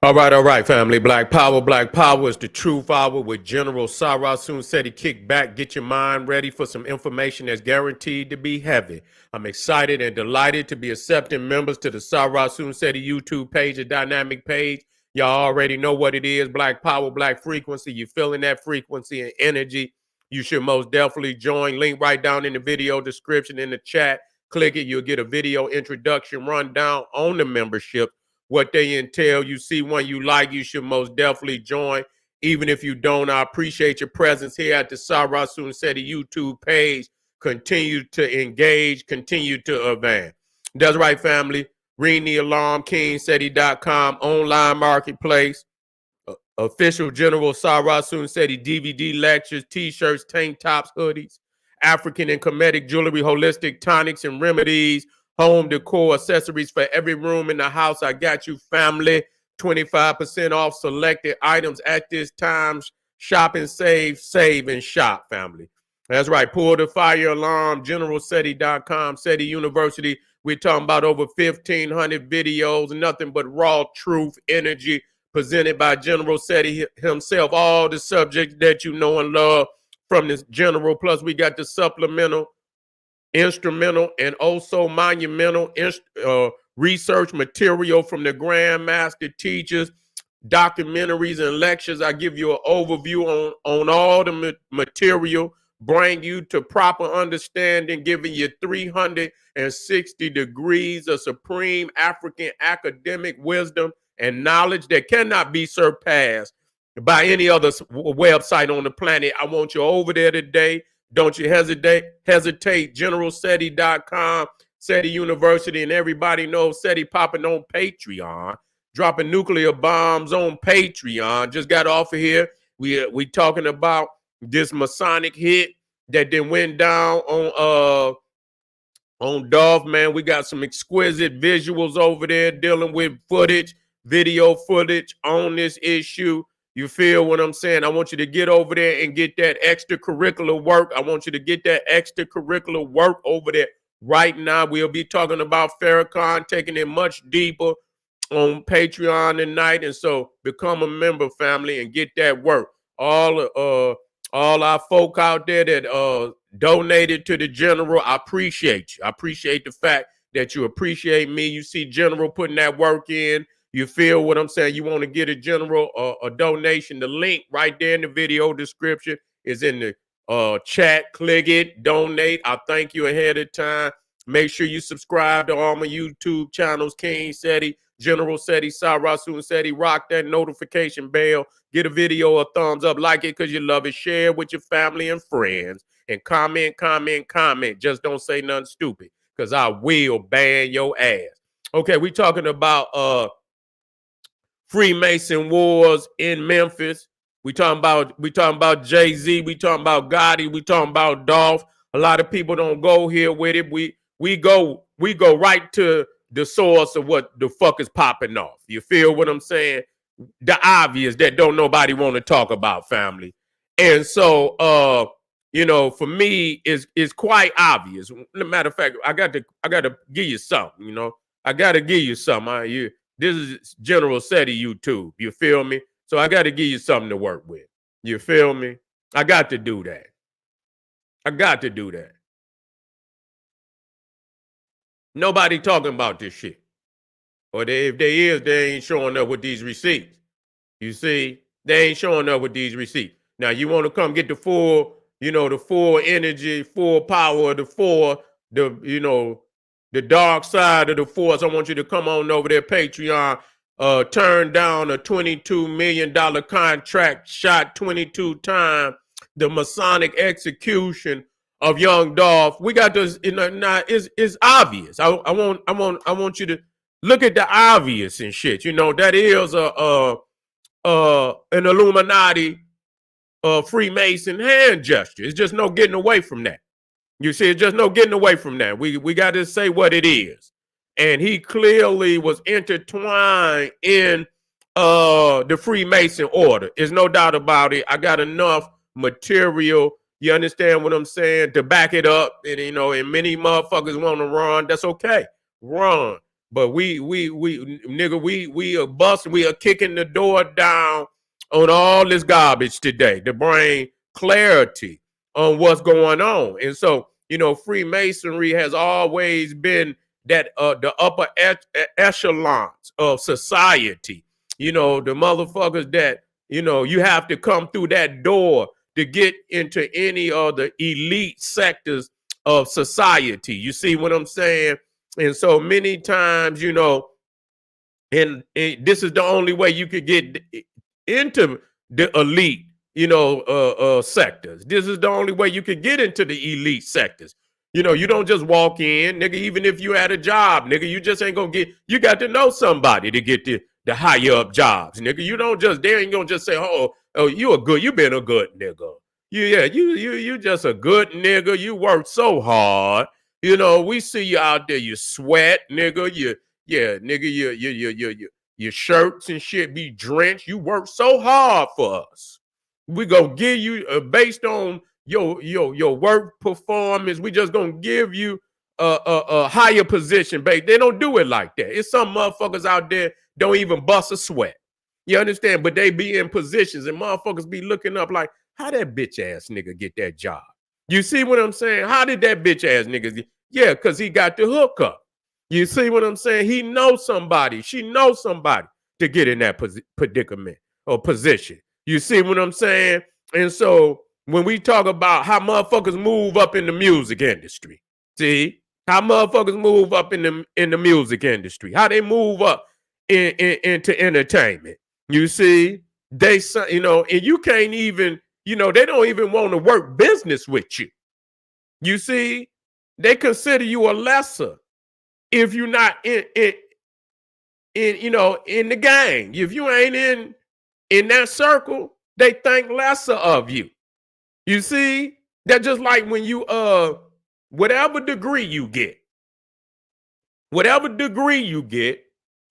All right, family. Black Power is the truth hour with General Sarah Soon said he kick back. Get your mind ready for some information that's guaranteed to be heavy. I'm excited and delighted to be accepting members to the Sarah Soon said YouTube page, a dynamic page. Y'all already know what it is. Black Power, Black Frequency. You feeling that frequency and energy? You should most definitely join. Link right down in the video description in the chat. Click it. You'll get a video introduction rundown on the membership, what they entail. You see one you like, you should most definitely join. Even if you don't, I appreciate your presence here at the Sarah Sunseti YouTube page. Continue to engage, continue to advance. That's right, family. Ring the alarm, kingseti.com, online marketplace. Official General Sarah Sunseti DVD lectures, t-shirts, tank tops, hoodies, African and Kemetic jewelry, holistic tonics and remedies, home decor, accessories for every room in the house. I got you, family. 25% off selected items at this time. Shop and save and shop, family. That's right. Pull the fire alarm, generalseti.com, SETI University. We're talking about over 1,500 videos, nothing but raw truth, energy, presented by General SETI himself. All the subjects that you know and love from this general. Plus, we got the supplemental, instrumental, and also monumental research material from the Grandmaster teachers, documentaries, and lectures. I give you an overview on all the material, bring you to proper understanding, giving you 360 degrees of supreme African academic wisdom and knowledge that cannot be surpassed by any other website on the planet. I want you over there today. Don't you hesitate. Generalseti.com, SETI University, and everybody knows SETI popping on Patreon, dropping nuclear bombs on Patreon. Just got off of here. We talking about this Masonic hit that then went down on Dolph, man. We got some exquisite visuals over there dealing with video footage on this issue. You feel what I'm saying? I want you to get over there and get that extracurricular work. I want you to get that extracurricular work over there right now. We'll be talking about Farrakhan, taking it much deeper on Patreon tonight. And so become a member, family, and get that work. All our folk out there that donated to the general, I appreciate you. I appreciate the fact that you appreciate me. You see General putting that work in. You feel what I'm saying? You want to get a general a donation. The link right there in the video description is in the chat. Click it, donate. I thank you ahead of time. Make sure you subscribe to all my YouTube channels, King SETI, General SETI, Sarah Soon SETI. Rock that notification bell. Get a video a thumbs up. Like it because you love it. Share with your family and friends. And comment. Just don't say nothing stupid because I will ban your ass. Okay, we talking about Freemason wars in Memphis. We talking about Jay-Z. We talking about Gotti. We talking about Dolph. A lot of people don't go here with it. We go right to the source of what the fuck is popping off. You feel what I'm saying? The obvious that don't nobody want to talk about, family. And so for me is quite obvious. Matter of fact, I got to give you something, I gotta give you something. This is General SETI YouTube. You feel me? So I got to give you something to work with. You feel me? I got to do that. Nobody talking about this shit. Or if they is, they ain't showing up with these receipts. You see? They ain't showing up with these receipts. Now, you want to come get the full energy, full power, the dark side of the force. I want you to come on over there, Patreon. Turn down a $22 million contract, shot 22 times. The Masonic execution of young Dolph. We got this. It's obvious. I want you to look at the obvious and shit. That is an Illuminati, Freemason hand gesture. It's just no getting away from that. You see, it's just no getting away from that. We got to say what it is. And he clearly was intertwined in the Freemason order. There's no doubt about it. I got enough material, you understand what I'm saying, to back it up. And, and many motherfuckers want to run. That's okay. Run. But nigga, we are busting, we are kicking the door down on all this garbage today to bring clarity on what's going on. And so, Freemasonry has always been that the upper echelons of society. The motherfuckers that, you have to come through that door to get into any of the elite sectors of society. You see what I'm saying? And so many times, and this is the only way you could get into the elite, sectors. This is the only way you could get into the elite sectors. You don't just walk in, nigga. Even if you had a job, nigga, you just ain't gonna get. You got to know somebody to get the higher up jobs, nigga. You don't just they ain't gonna just say, oh, you been a good nigga. You just a good nigga. You work so hard. We see you out there. You sweat, nigga. Nigga, your shirts and shit be drenched. You work so hard for us. We gonna give you based on your work performance. We just gonna give you a higher position. Babe, they don't do it like that. It's some motherfuckers out there don't even bust a sweat. You understand? But they be in positions and motherfuckers be looking up like, how that bitch ass nigga get that job? You see what I'm saying? How did that bitch ass nigga get? Yeah, because he got the hookup. You see what I'm saying? He knows somebody. She knows somebody to get in that predicament or position. You see what I'm saying? And so when we talk about how motherfuckers move up in the music industry, see how motherfuckers move up in the music industry, how they move up into entertainment. You see, they and you can't even, they don't even want to work business with you. You see, they consider you a lesser if you're not in the gang. If you ain't in that circle, they think lesser of you. You see, that's just like when you whatever degree you get,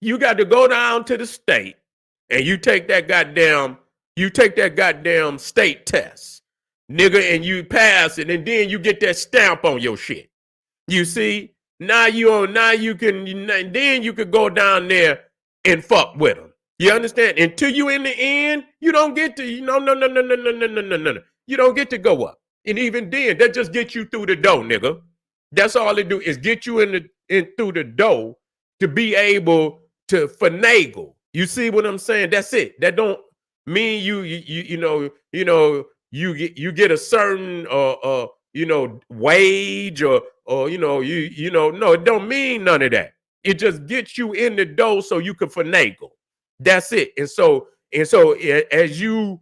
you got to go down to the state and you take that goddamn state test, nigga, and you pass it, and then you get that stamp on your shit. You see, then you could go down there and fuck with them. You understand? Until you in the end, you don't get to, no. You don't get to go up. And even then, that just gets you through the door, nigga. That's all it do is get you in through the door to be able to finagle. You see what I'm saying? That's it. That don't mean you get a certain wage or no, it don't mean none of that. It just gets you in the door so you can finagle. That's it. And so as you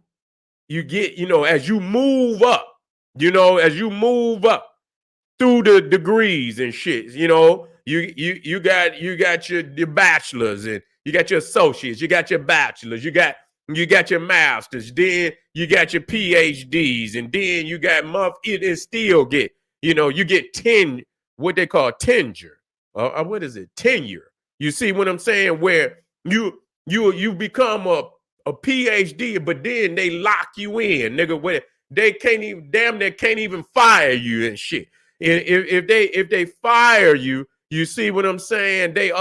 get, as you move up, through the degrees and shit, you got your bachelors, and you got your associates, you got your bachelors, you got your masters, then you got your PhDs, and then you got it still get, you get what they call tenure. What is it? Tenure. You see what I'm saying? Where you become a PhD, but then they lock you in, nigga, where they can't even fire you and shit. If they fire you, you see what I'm saying? They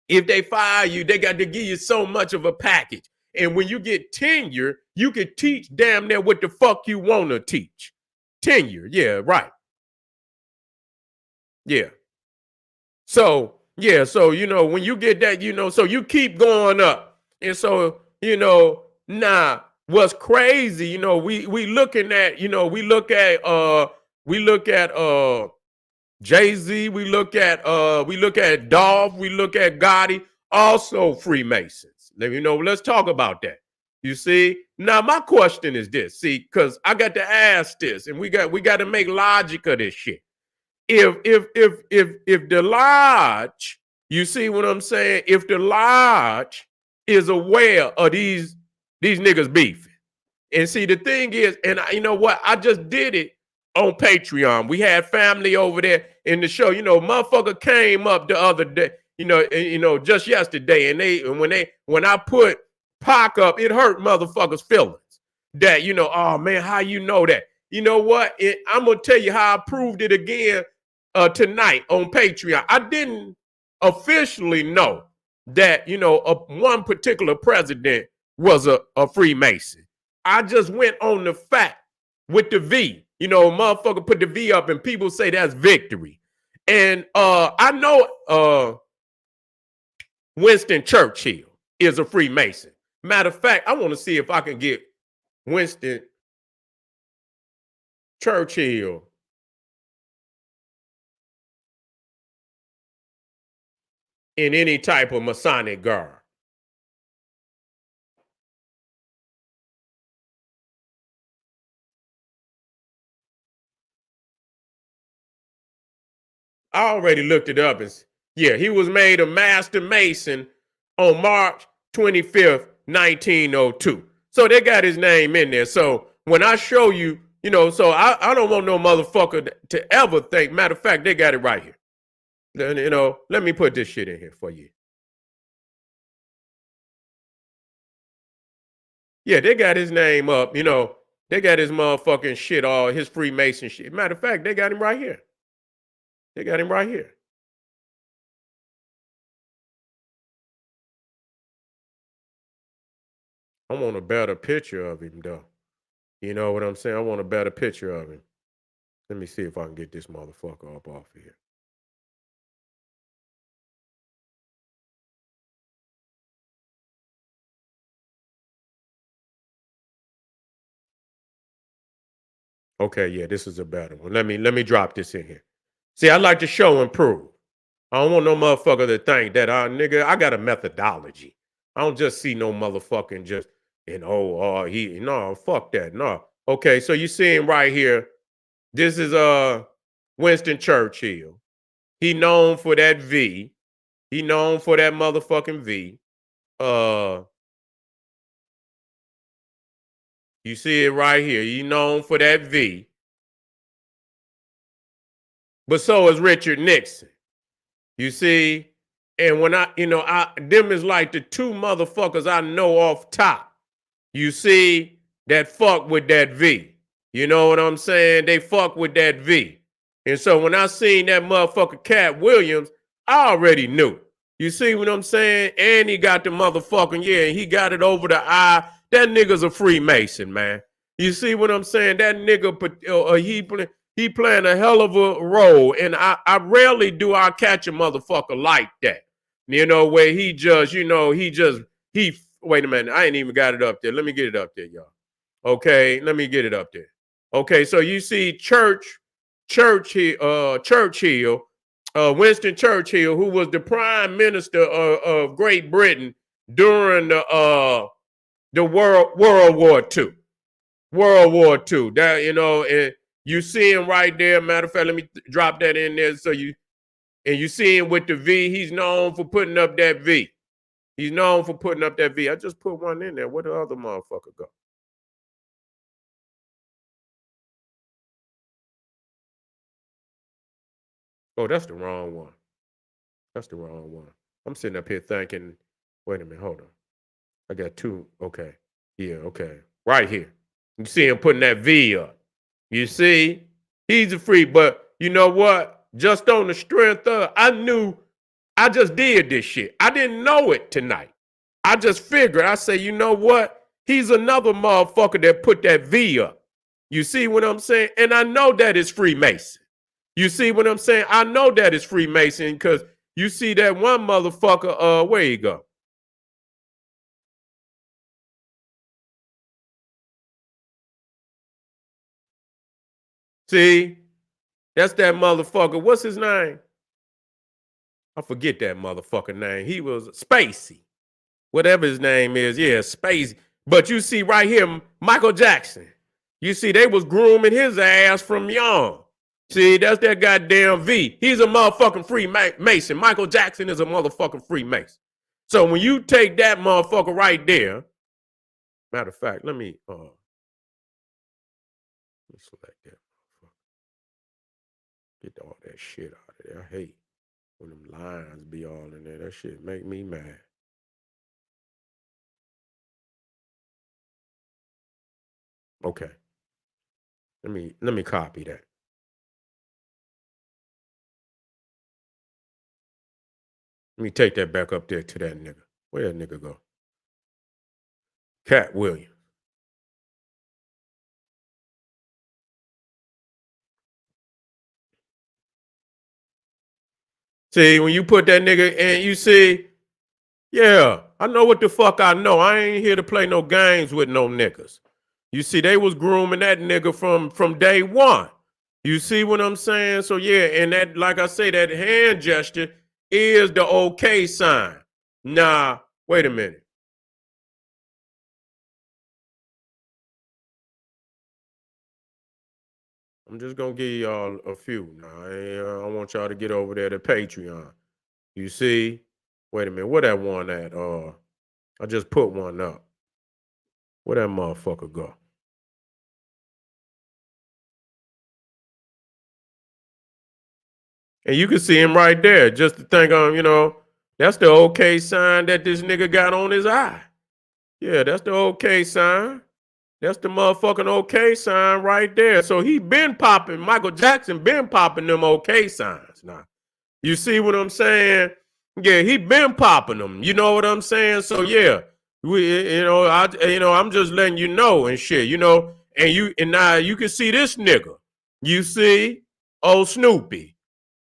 if they fire you, they got to give you so much of a package. And when you get tenure, you can teach damn near what the fuck you want to teach. Tenure, yeah, right. Yeah. So when you get that, so you keep going up. And so, now what's crazy, we looking at, we look at Jay-Z, we look at Dolph, we look at Gotti, also Freemasons. Let's talk about that. You see? Now my question is this, because I got to ask this, and we got to make logic of this shit. If the lodge, you see what I'm saying? If the lodge is aware of these niggas beefing, and see, the thing is, and you know what? I just did it on Patreon. We had family over there in the show. Motherfucker came up the other day, just yesterday, and when I put Pac up, it hurt motherfuckers' feelings. That oh man, how you know that? You know what? I'm gonna tell you how I proved it again. tonight on Patreon. I didn't officially know that, one particular president was a Freemason. I just went on the fact with the V. Motherfucker put the V up and people say that's victory. And I know Winston Churchill is a Freemason. Matter of fact, I want to see if I can get Winston Churchill in any type of Masonic garb. I already looked it up. Yeah, he was made a Master Mason on March 25th, 1902. So they got his name in there. So when I show you, so I don't want no motherfucker to ever think. Matter of fact, they got it right here. Let me put this shit in here for you. Yeah, they got his name up. They got his motherfucking shit, all his Freemason shit. Matter of fact, they got him right here. They got him right here. I want a better picture of him, though. You know what I'm saying? I want a better picture of him. Let me see if I can get this motherfucker up off of here. Okay, yeah, this is a better one. Let me drop this in here. See, I like to show and prove. I don't want no motherfucker to think that nigga, I got a methodology. I don't just see no motherfucking just he no, fuck that. No. Okay, so you see him right here. This is Winston Churchill. He known for that V. He known for that motherfucking V. Uh you see it right here. He known for that V. But so is Richard Nixon. You see? And when them is like the two motherfuckers I know off top. You see, that fuck with that V. You know what I'm saying? They fuck with that V. And so when I seen that motherfucker Cat Williams, I already knew. You see what I'm saying? And he got the motherfucking, yeah, he got it over the eye. That nigga's a Freemason, man. You see what I'm saying? That nigga, he playing a hell of a role. And I rarely do I catch a motherfucker like that. Where wait a minute. I ain't even got it up there. Let me get it up there, y'all. Okay, let me get it up there. Okay, so you see Churchill, Winston Churchill, who was the prime minister of Great Britain during the World War II. World War II. That and you see him right there. Matter of fact, let me drop that in there so you see him with the V. He's known for putting up that V. He's known for putting up that V. I just put one in there. Where the other motherfucker go? Oh, that's the wrong one. That's the wrong one. I'm sitting up here thinking, wait a minute, hold on. I got two. Okay. Yeah, okay. Right here. You see him putting that V up. You see? He's a free, but you know what? Just on the strength of, I just did this shit. I didn't know it tonight. I just figured, I say, you know what? He's another motherfucker that put that V up. You see what I'm saying? And I know that is Freemason. You see what I'm saying? I know that is Freemason because you see that one motherfucker, where you go? See? That's that motherfucker. What's his name? I forget that motherfucker name. He was Spacey. Whatever his name is. Yeah, Spacey. But you see right here, Michael Jackson. You see, they was grooming his ass from young. See, that's that goddamn V. He's a motherfucking Freemason. Michael Jackson is a motherfucking Freemason. So when you take that motherfucker right there, matter of fact, let me select that motherfucker. Get all that shit out of there. I hate when them lines be all in there. That shit make me mad. Okay. Let me copy that. Let me take that back up there to that nigga. Where that nigga go? Cat Williams. See, when you put that nigga and you see, yeah, I know what the fuck I know. I ain't here to play no games with no niggas. You see, they was grooming that nigga from day one. You see what I'm saying? So yeah, and that, like I say, that hand gesture is the okay sign. Nah, wait a minute. I'm just gonna give y'all a few. Now, I want y'all to get over there to Patreon. You see? Wait a minute. Where that one at? I just put one up. Where that motherfucker go? And you can see him right there. Just to think that's the okay sign that this nigga got on his eye. Yeah, that's the okay sign. That's the motherfucking okay sign right there. So he been popping, Michael Jackson been popping them okay signs now. You see what I'm saying? Yeah, he been popping them. You know what I'm saying? So yeah, I'm just letting you know and shit, and now you can see this nigga. You see, old Snoopy.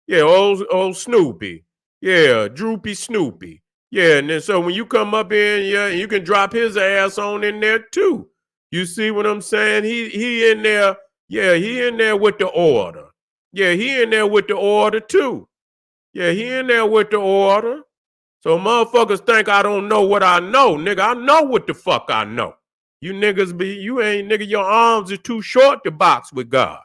Yeah, old Snoopy. Yeah, Droopy Snoopy. Yeah, and then so when you come up in, yeah, you can drop his ass on in there too. You see what I'm saying? He in there. Yeah, he in there with the order. Yeah, he in there with the order too. Yeah, he in there with the order. So motherfuckers think I don't know what I know. Nigga, I know what the fuck I know. You ain't, nigga, your arms are too short to box with God.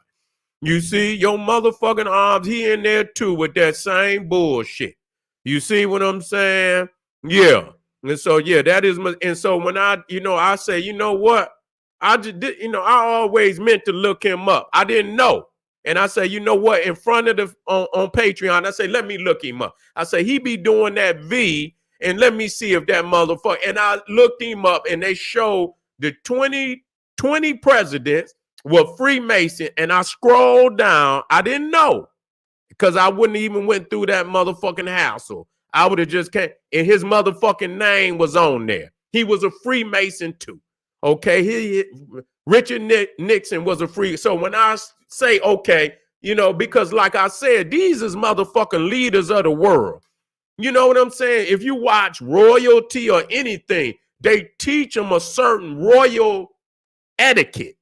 You see, your motherfucking arms, he in there too with that same bullshit. You see what I'm saying? Yeah. And so, yeah, that is my, and so when I say, you know what? I just did, I always meant to look him up. I didn't know. And I say, you know what? In front of on Patreon, I say, let me look him up. I say, he be doing that V, and let me see if that motherfucker. And I looked him up, and they show the 2020 presidents were Freemason, and I scrolled down. I didn't know because I wouldn't even went through that motherfucking hassle. I would have just came, and his motherfucking name was on there. He was a Freemason too. Okay, Richard Nixon was a free. So when I say okay, because like I said, these is motherfucking leaders of the world. You know what I'm saying? If you watch royalty or anything, they teach them a certain royal etiquette.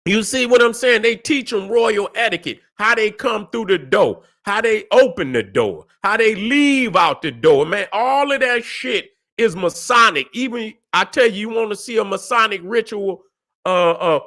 You see what I'm saying? They teach them royal etiquette, how they come through the door, how they open the door, how they leave out the door. Man, all of that shit is Masonic. Even I tell you, you want to see a Masonic ritual, uh, uh,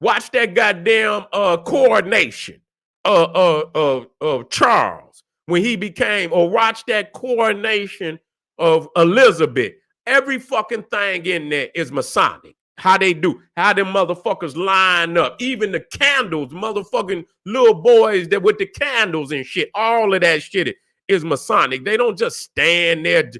watch that goddamn coronation of Charles when he became, or watch that coronation of Elizabeth. Every fucking thing in there is Masonic. How they do, how them motherfuckers line up, even the candles, motherfucking little boys that with the candles and shit, all of that shit is Masonic. They don't just stand there,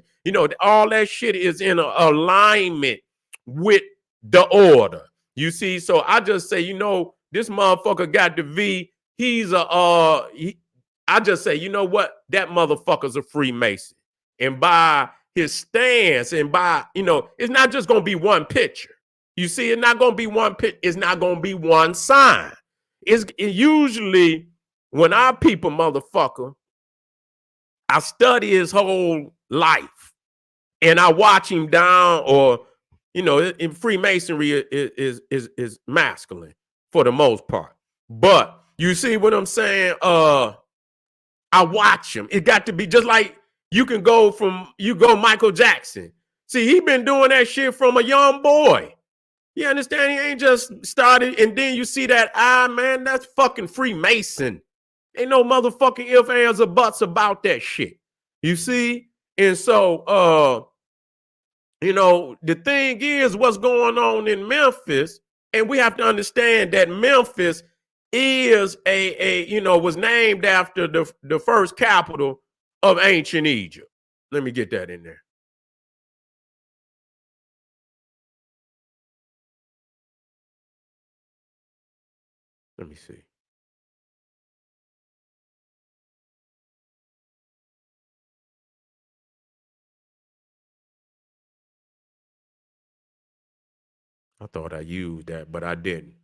all that shit is in alignment with the order. You see, so I just say, this motherfucker got the V. He's I just say, you know what? That motherfucker's a Freemason. And by his stance and by, it's not just going to be one picture. You see, it's not going to be one picture. It's not going to be one sign. It usually, when I peep a motherfucker, I study his whole life and I watch him down, or in Freemasonry is masculine for the most part. But you see what I'm saying? I watch him. It got to be just like you go Michael Jackson. See, he been doing that shit from a young boy. You understand? He ain't just started, and then you see that man, that's fucking Freemason. Ain't no motherfucking ifs, ands, or buts about that shit. You see? And so the thing is what's going on in Memphis, and we have to understand that Memphis is was named after the first capital of ancient Egypt. Let me get that in there. Let me see. I thought I used that, but I didn't.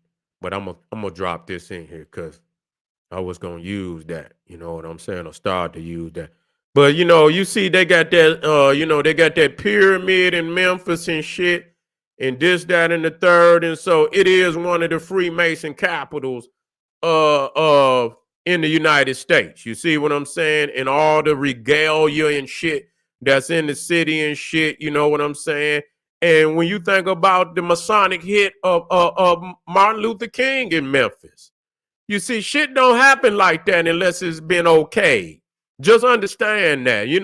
But I'm gonna drop this in here because I was gonna use that. You know what I'm saying? Or start to use that. But you see, they got that. They got that pyramid in Memphis and shit, and this, that, and the third. And so it is one of the Freemason capitals in the United States. You see what I'm saying? And all the regalia and shit that's in the city and shit. You know what I'm saying? And when you think about the Masonic hit of Martin Luther King in Memphis, you see, shit don't happen like that unless it's been okay. Just understand that, you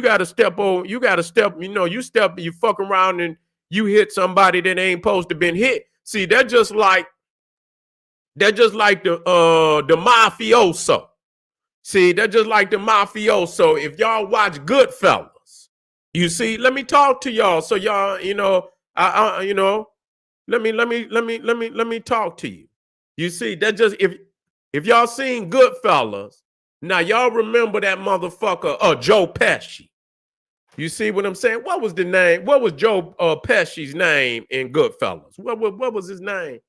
got to step over, you fuck around and you hit somebody that ain't supposed to been hit. See, they're just like the mafioso. See, they're just like the mafioso. If y'all watch Goodfellas, you see, let me talk to y'all. So y'all, let me talk to you. You see, that just if y'all seen Goodfellas, now y'all remember that motherfucker, Joe Pesci. You see what I'm saying? What was the name? What was Joe Pesci's name in Goodfellas? What was his name?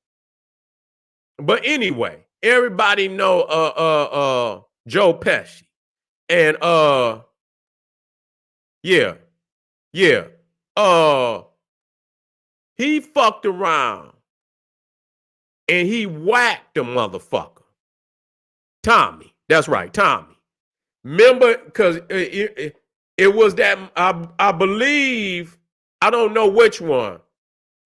But anyway, everybody know Joe Pesci. And yeah. He fucked around and he whacked the motherfucker. Tommy. That's right, Tommy. Remember, because it was that, I believe, I don't know which one.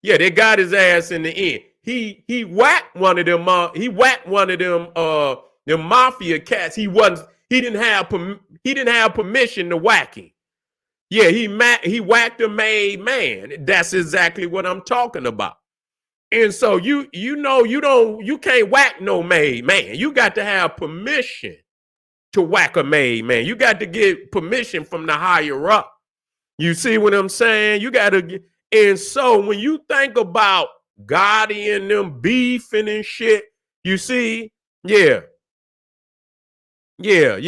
Yeah, they got his ass in the end. He whacked one of them. Them mafia cats. He didn't have permission to whack him. Yeah, he whacked a made man. That's exactly what I'm talking about. And so you can't whack no made man. You got to have permission to whack a made man. You got to get permission from the higher up. You see what I'm saying? You got to get. And so when you think about Gotti and them beefing and shit, you see, yeah. When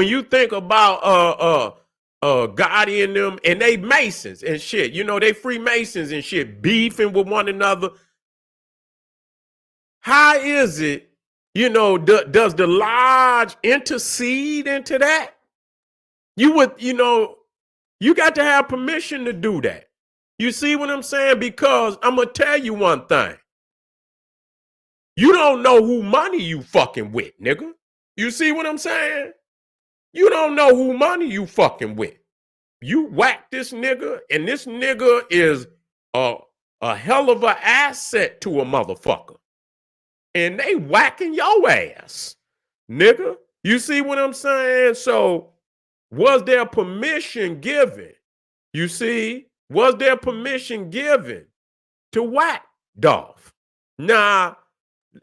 you think about Gotti and them, and they Masons and shit, they Freemasons and shit, beefing with one another. How is it, does the lodge intercede into that? You got to have permission to do that. You see what I'm saying? Because I'm going to tell you one thing. You don't know who money you fucking with, nigga. You see what I'm saying? You don't know who money you fucking with. You whack this nigga, and this nigga is a hell of an asset to a motherfucker. And they whacking your ass, nigga. You see what I'm saying? So was there permission given? You see, was there permission given to whack Dolph? Now,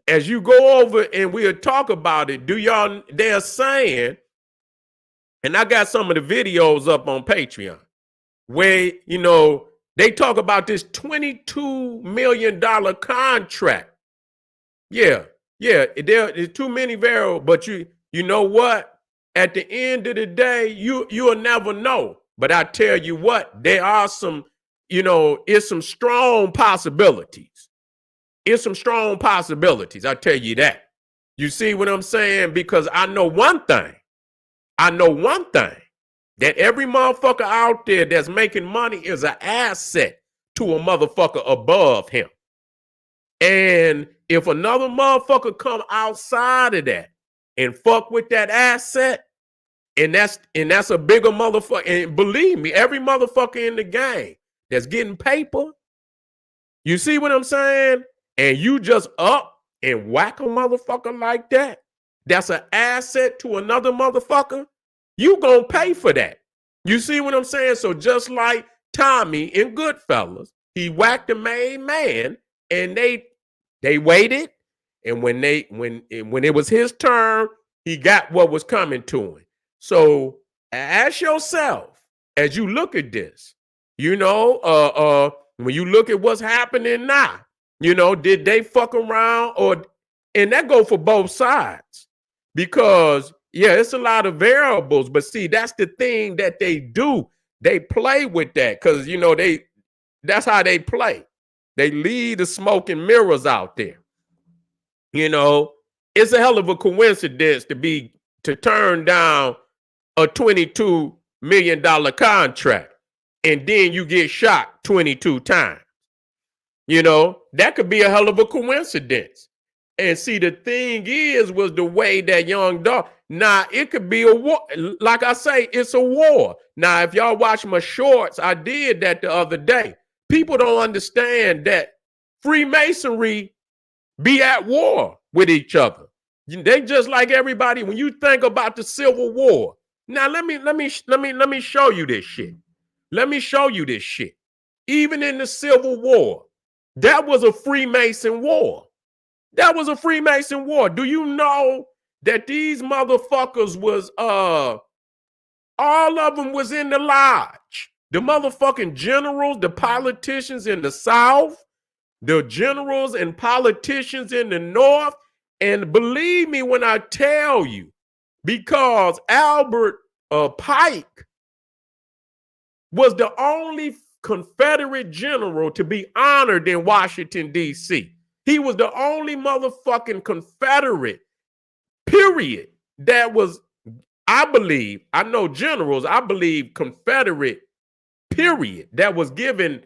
as you go over and we'll talk about it, they're saying, and I got some of the videos up on Patreon, where, they talk about this $22 million contract. Yeah, there's too many variables, but you know what? At the end of the day, you'll never know. But I tell you what, there are some, it's some strong possibilities. It's some strong possibilities. I tell you that. You see what I'm saying? Because I know one thing. That every motherfucker out there that's making money is an asset to a motherfucker above him. And if another motherfucker come outside of that and fuck with that asset, and that's a bigger motherfucker. And believe me, every motherfucker in the game that's getting paper, you see what I'm saying? And you just up and whack a motherfucker like that, that's an asset to another motherfucker, you gonna pay for that. You see what I'm saying? So just like Tommy in Goodfellas, he whacked a made man, and they waited, and when it was his turn, he got what was coming to him. So ask yourself, as you look at this, when you look at what's happening now, did they fuck around and that go for both sides? Because yeah, it's a lot of variables, but see, that's the thing that they do. They play with that because that's how they play. They leave the smoke and mirrors out there. You know, it's a hell of a coincidence to turn down a $22 million contract and then you get shot 22 times. You know, that could be a hell of a coincidence. And see, the thing was the way that young Dolph. Now, it could be a war. Like I say, it's a war. Now, if y'all watch my shorts, I did that the other day. People don't understand that Freemasonry be at war with each other. They just like everybody. When you think about the Civil War, now let me show you this shit. Let me show you this shit. Even in the Civil War, that was a Freemason war. That was a Freemason war. Do you know that these motherfuckers was all of them was in the lodge? The motherfucking generals, the politicians in the South, the generals and politicians in the North. And believe me when I tell you, because Albert Pike was the only Confederate general to be honored in Washington, D.C. He was the only motherfucking Confederate, period, that was, I believe, I know generals, I believe Confederate, period, that was given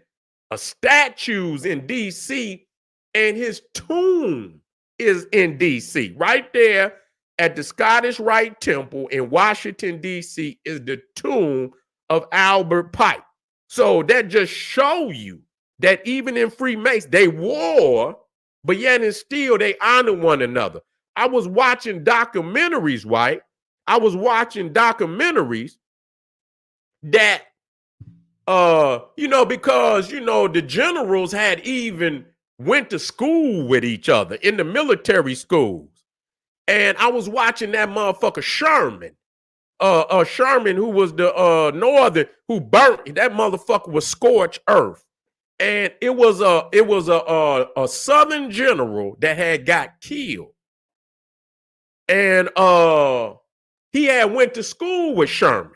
statues in D.C. and his tomb is in D.C. Right there at the Scottish Rite Temple in Washington, D.C. is the tomb of Albert Pike. So that just show you that even in Freemason, they war, but yet and still they honor one another. I was watching documentaries, right? I was watching documentaries that, because, the generals had even went to school with each other in the military schools. And I was watching that motherfucker Sherman. Sherman, who was the Northern, who burnt, that motherfucker was scorched earth. And it was a Southern general that had got killed. And he had went to school with Sherman.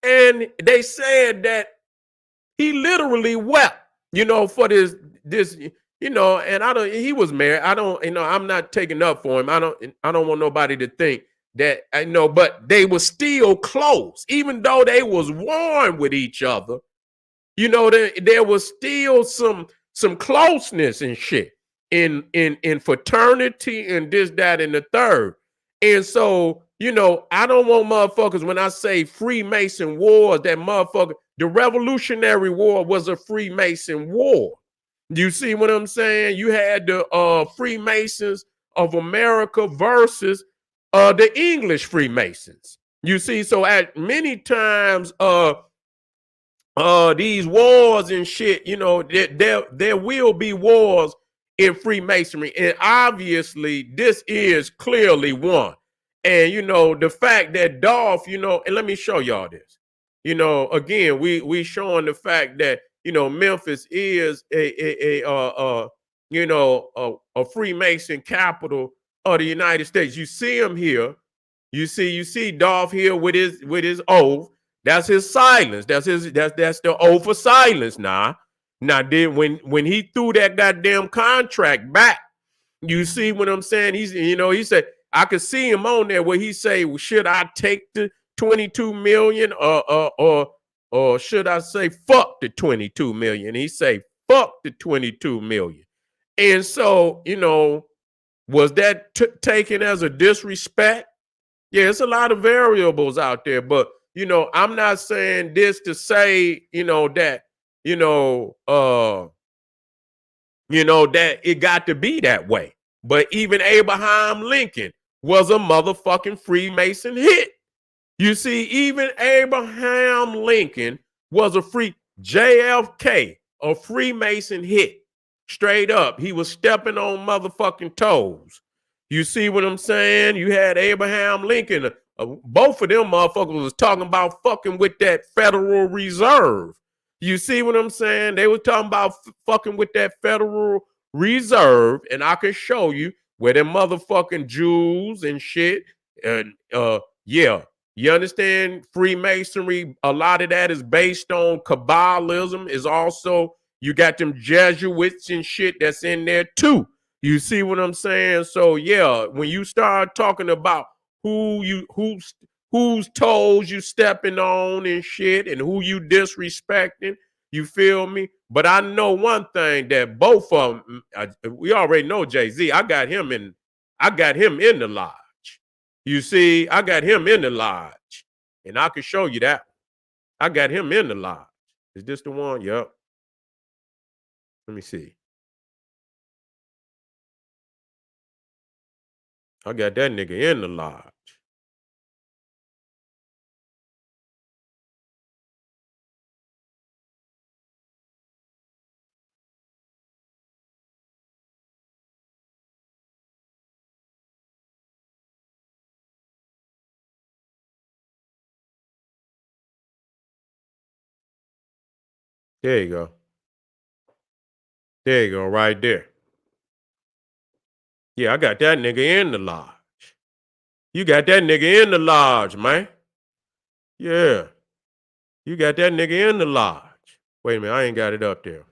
And they said that he literally wept, for this, and he was married. I'm not taking up for him. I don't want nobody to think that but they were still close, even though they was warring with each other. There was still some closeness and shit in fraternity and this, that, and the third. And so, I don't want motherfuckers, when I say Freemason wars, that motherfucker, the Revolutionary War was a Freemason war. You see what I'm saying? You had the Freemasons of America versus the English Freemasons. You see, so at many times, these wars and shit, there will be wars in Freemasonry, and obviously this is clearly one. And the fact that Dolph, and let me show y'all this. Again, we showing the fact that Memphis is a Freemason capital of the United States. You see him here. You see Dolph here with his oath. That's his silence. That's the oath of silence. Now then when he threw that goddamn contract back, you see what I'm saying? He said, I could see him on there where he say, well, should I take the 22 million or should I say fuck the 22 million? He say fuck the 22 million. And so, was that taken as a disrespect? Yeah, it's a lot of variables out there, but I'm not saying this to say, that, that it got to be that way. But even Abraham Lincoln was a motherfucking Freemason hit. You see, even Abraham Lincoln was JFK, a Freemason hit. Straight up. He was stepping on motherfucking toes. You see what I'm saying? You had Abraham Lincoln. Both of them motherfuckers was talking about fucking with that Federal Reserve. You see what I'm saying? They were talking about fucking with that Federal Reserve, and I can show you where them motherfucking Jews and shit. And yeah, you understand? Freemasonry, a lot of that is based on Kabbalism, is also, You got them Jesuits and shit that's in there too. You see what I'm saying? So yeah, when you start talking about whose toes you stepping on and shit and who you disrespecting, you feel me? But I know one thing that both of them, we already know Jay-Z. I got him in the lodge. You see, I got him in the lodge. And I can show you that. I got him in the lodge. Is this the one? Yep. Let me see. I got that nigga in the lodge. There you go. There you go, right there. Yeah, I got that nigga in the lodge. You got that nigga in the lodge, man. Yeah. You got that nigga in the lodge. Wait a minute, I ain't got it up there.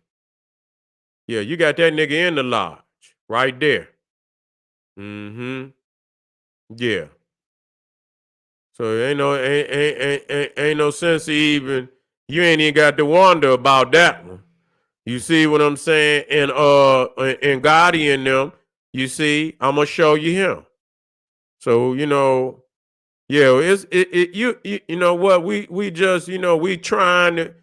Yeah, you got that nigga in the lodge. Right there. Mm-hmm. Yeah. So ain't no sense even you ain't even got to wonder about that one. You see what I'm saying? And Gotti and them, you see, I'm gonna show you him. So, yeah, you know what, we just, we trying to,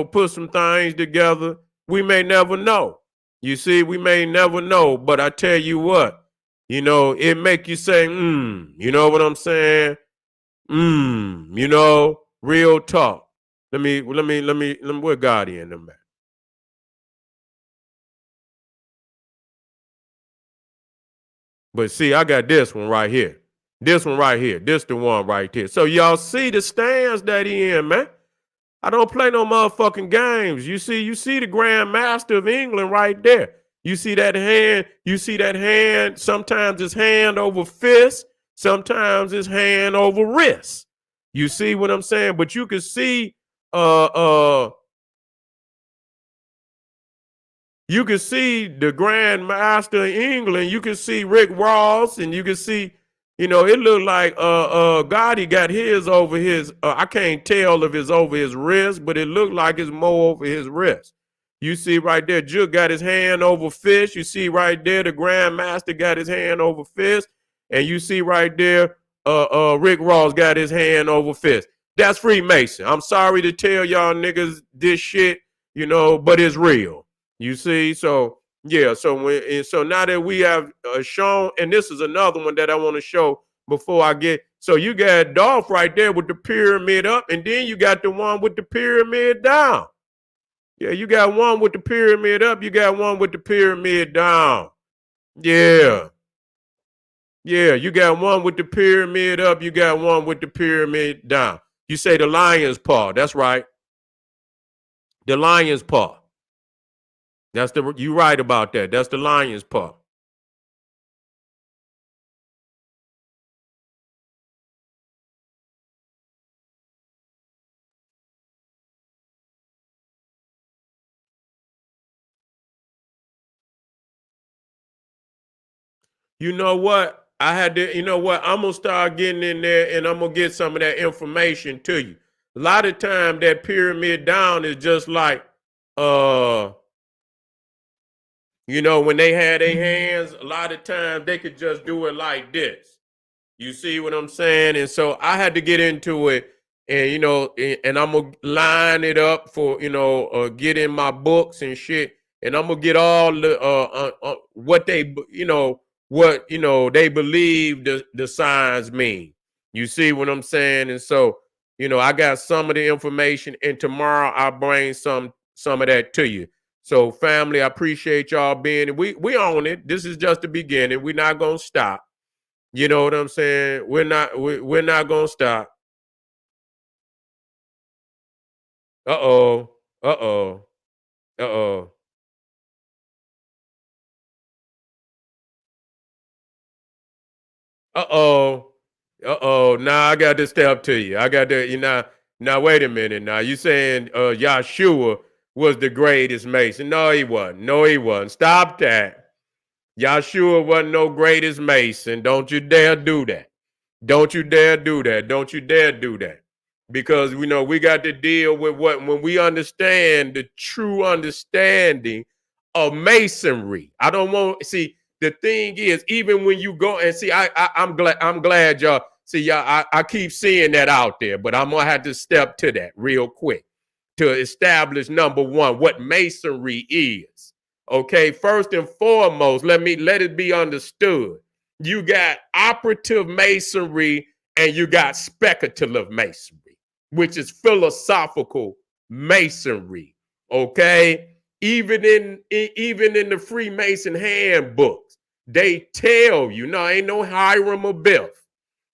put some things together. We may never know. You see, we may never know, but I tell you what, it make you say, you know what I'm saying? Real talk. Let me where Gotti in them at? But see, I got this one right here. This one right here. This the one right here. So y'all see the stands that he in, man. I don't play no motherfucking games. You see the Grand Master of England right there. You see that hand, sometimes it's hand over fist, sometimes it's hand over wrist. You see what I'm saying? But you can see uh uh you can see the Grand Master of England. You can see Rick Ross, and you can see, it looked like Gotti got his over his. I can't tell if it's over his wrist, but it looked like it's more over his wrist. You see right there, Juke got his hand over fist. You see right there, the Grand Master got his hand over fist, and you see right there, Rick Ross got his hand over fist. That's Freemason. I'm sorry to tell y'all niggas this shit, but it's real. You see, so yeah, so now that we have shown, and this is another one that I want to show before I get. So you got Dolph right there with the pyramid up, and then you got the one with the pyramid down. Yeah, you got one with the pyramid up, you got one with the pyramid down. Yeah, yeah, you got one with the pyramid up, you got one with the pyramid down. You say the lion's paw. That's right, the lion's paw. You right about that. That's the lion's paw. You know what? I had to, you know what? I'm gonna start getting in there and I'm gonna get some of that information to you. A lot of time that pyramid down is just like uh when they had their hands, a lot of times they could just do it like this. You see what I'm saying? And so I had to get into it, and and I'm gonna line it up for get in my books and shit, and I'm gonna get all the what they what they believe the signs mean. You see what I'm saying? And so I got some of the information, and tomorrow I'll bring some of that to you. So family, I appreciate y'all being. We own it. This is just the beginning. We're not gonna stop. You know what I'm saying? We're not gonna stop. Uh-oh. Uh-oh. Uh-oh. Uh-oh. Uh-oh. Now I got to step to you. I got to, now wait a minute. Now you saying Yahshua was the greatest Mason. No, he wasn't. No, he wasn't. Stop that. Yahshua wasn't no greatest Mason. Don't you dare do that. Don't you dare do that. Don't you dare do that. Because we know we got to deal with what when we understand the true understanding of masonry. I don't want see the thing is even when you go and see I'm glad y'all see y'all I keep seeing that out there, but I'm gonna have to step to that real quick to establish number one what masonry is. Okay, first and foremost, let it be understood. You got operative masonry and you got speculative masonry, which is philosophical masonry. Okay, even in the Freemason handbooks, they tell you, no, ain't no Hiram or Biff.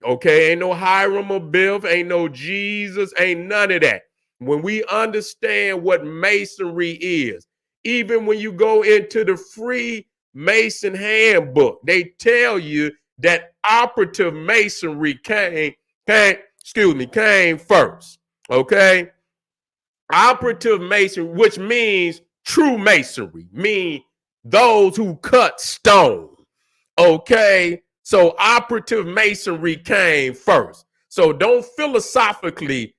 Okay, ain't no Hiram or Biff, ain't no Jesus, ain't none of that. When we understand what masonry is, even when you go into the Freemason handbook, they tell you that operative masonry came first. Okay, operative masonry, which means true masonry, mean those who cut stone. Okay, so operative masonry came first. So don't philosophically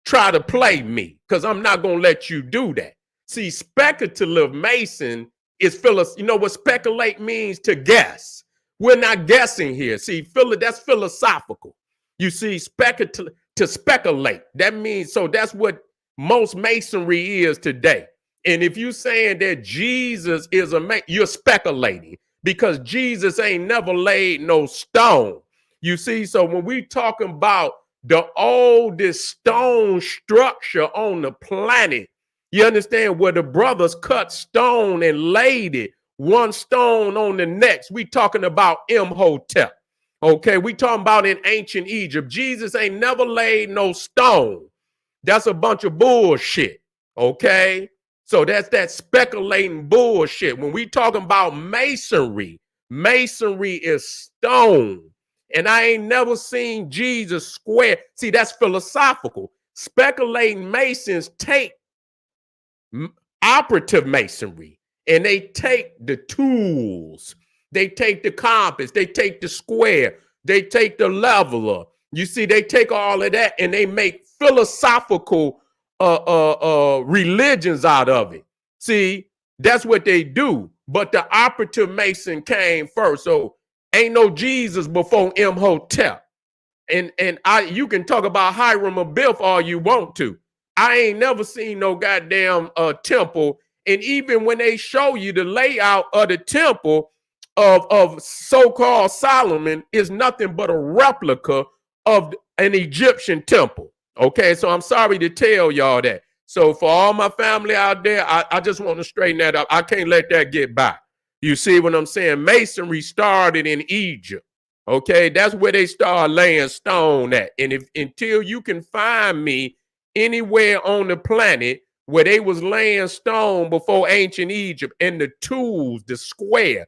try to play me because I'm not going to let you do that. See, speculative Mason is you know what speculate means? To guess. We're not guessing here. See, that's philosophical. You see, to speculate. That means, so that's what most masonry is today. And if you're saying that Jesus is you're speculating because Jesus ain't never laid no stone. You see, so when we talking about the oldest stone structure on the planet, you understand, where the brothers cut stone and laid it one stone on the next. We talking about Imhotep. Okay, we talking about in ancient Egypt. Jesus ain't never laid no stone. That's a bunch of bullshit. Okay, so that's that speculating bullshit. When we talking about masonry, masonry is stone. And I ain't never seen Jesus square. See, that's philosophical. Speculating Masons take operative masonry and they take the tools, they take the compass, they take the square, they take the leveler. You see, they take all of that and they make philosophical religions out of it. See, that's what they do. But the operative Mason came first. So ain't no Jesus before Imhotep. And you can talk about Hiram or Biff all you want to. I ain't never seen no goddamn temple. And even when they show you the layout of the temple of so-called Solomon is nothing but a replica of an Egyptian temple. Okay, so I'm sorry to tell y'all that. So for all my family out there, I just want to straighten that up. I can't let that get by. You see what I'm saying? Masonry started in Egypt. Okay, that's where they start laying stone at. And until you can find me anywhere on the planet where they was laying stone before ancient Egypt, and the tools, the square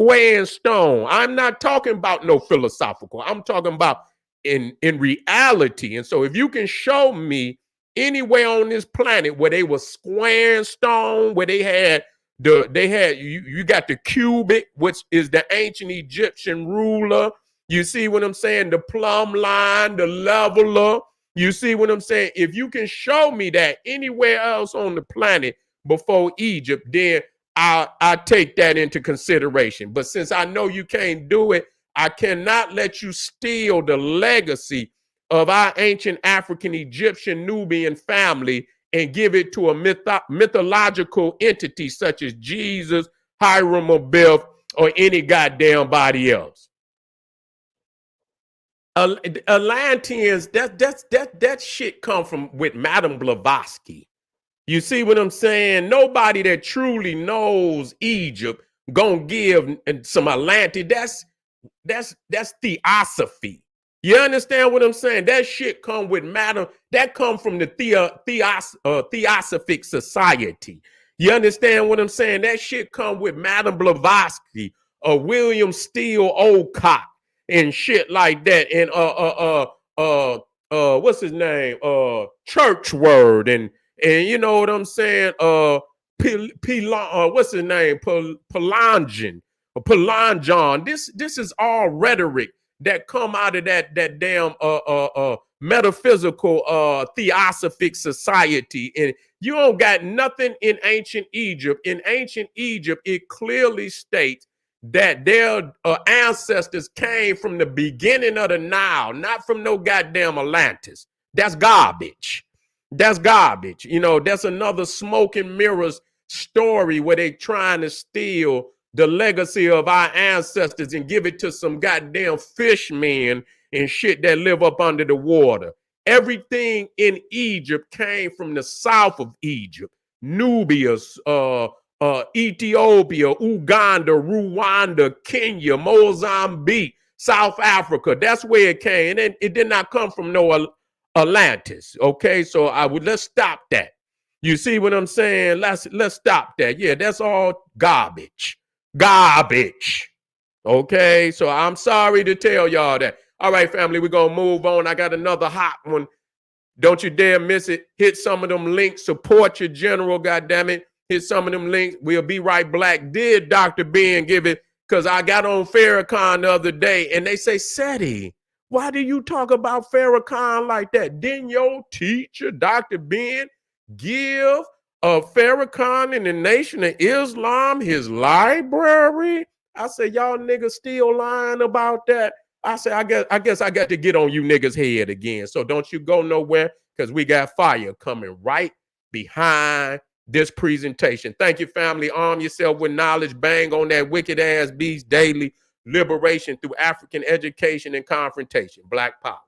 and stone. I'm not talking about no philosophical. I'm talking about in reality. And so if you can show me anywhere on this planet where they were squaring stone, where they had you got the cubit, which is the ancient Egyptian ruler. You see what I'm saying? The plumb line, the leveler. You see what I'm saying? If you can show me that anywhere else on the planet before Egypt, then I take that into consideration. But since I know you can't do it, I cannot let you steal the legacy of our ancient African, Egyptian, Nubian family and give it to a mythological entity such as Jesus, Hiram, or Biff, or any goddamn body else. Atlanteans, that shit come from with Madame Blavatsky. You see what I'm saying? Nobody that truly knows Egypt gonna give some Atlanteans. That's theosophy. You understand what I'm saying? That shit come with Madame. That come from the Theosophic Society. You understand what I'm saying? That shit come with Madame Blavatsky or William Steele Olcott and shit like that. And what's his name? Churchword And you know what I'm saying? What's his name? Pelangian or Pelanjon. This is all rhetoric that come out of that damn metaphysical theosophic society. And you don't got nothing in ancient Egypt. In ancient Egypt, it clearly states that their ancestors came from the beginning of the Nile, not from no goddamn Atlantis. That's garbage. That's garbage. You know, that's another smoke and mirrors story where they trying to steal the legacy of our ancestors and give it to some goddamn fishmen and shit that live up under the water. Everything in Egypt came from the south of Egypt. Nubia, Ethiopia, Uganda, Rwanda, Kenya, Mozambique, South Africa. That's where it came. And it did not come from no Atlantis. Okay, so let's stop that. You see what I'm saying? Let's stop that. Yeah, that's all garbage. Garbage. Okay, so I'm sorry to tell y'all that. All right, family, we're gonna move on. I got another hot one. Don't you dare miss it. Hit some of them links. Support your general, goddammit. Hit some of them links. We'll be right black. Did Dr. Ben give it? Because I got on Farrakhan the other day, and they say, Seti, why do you talk about Farrakhan like that? Didn't your teacher, Dr. Ben, give Farrakhan and the Nation of Islam his library? I said, y'all niggas still lying about that? I said, I guess I got to get on you niggas' head again. So don't you go nowhere, because we got fire coming right behind this presentation. Thank you, family. Arm yourself with knowledge. Bang on that wicked ass beast daily. Liberation through African education and confrontation. Black power.